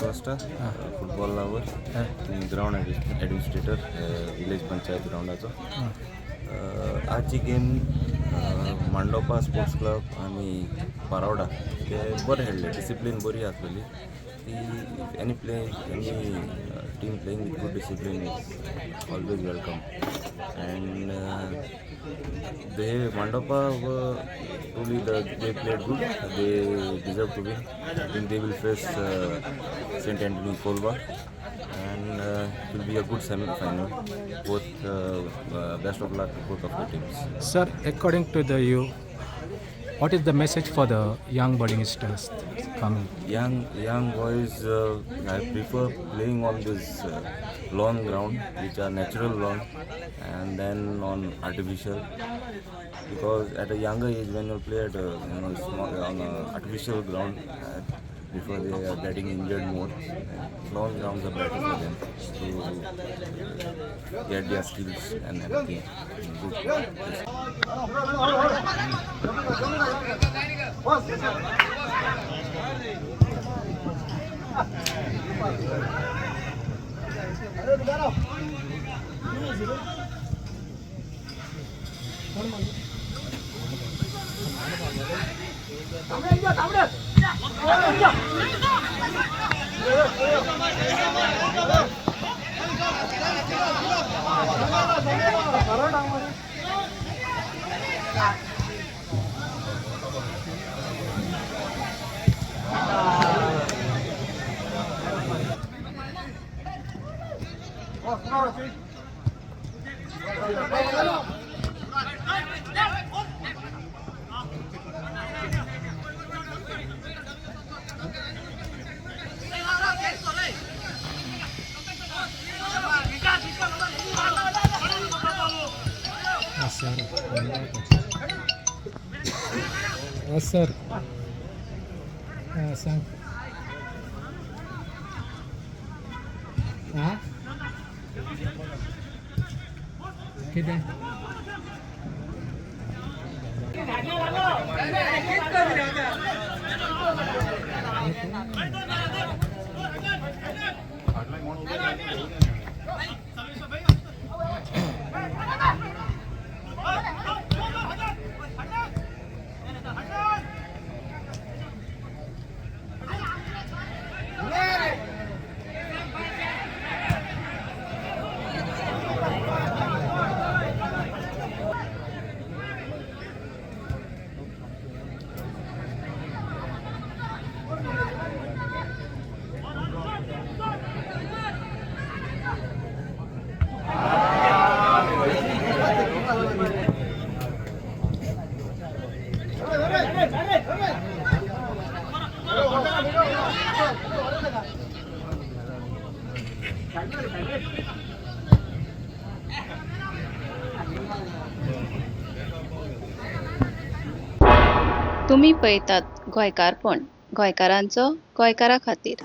Costa, football lover, ground administrator, village panchayat groundaचो. आजची game Mandopa sports club आणि पारोडा ते बरें खेळले. डिसिप्लीन बरी आसलेली. Any team playing with good discipline is always welcome. And they Mandapa were truly they played good. They deserve to win. I think they will face St. Anthony Kolba, and it will be a good semi-final. Best of luck to both of the teams. Sir, according to you, what is the message for the young budding stars coming? Young boys, I prefer playing on this lawn ground, which are natural lawn, and then on artificial. Because at a younger age, when you play at on a artificial ground, before they are getting injured more, lawn grounds are better for them to get their skills and everything good. Sir. Sang. किती तुम्ही पळयतात गोंयकारपण, गोंयकारांचो गोंयकारा खातीर.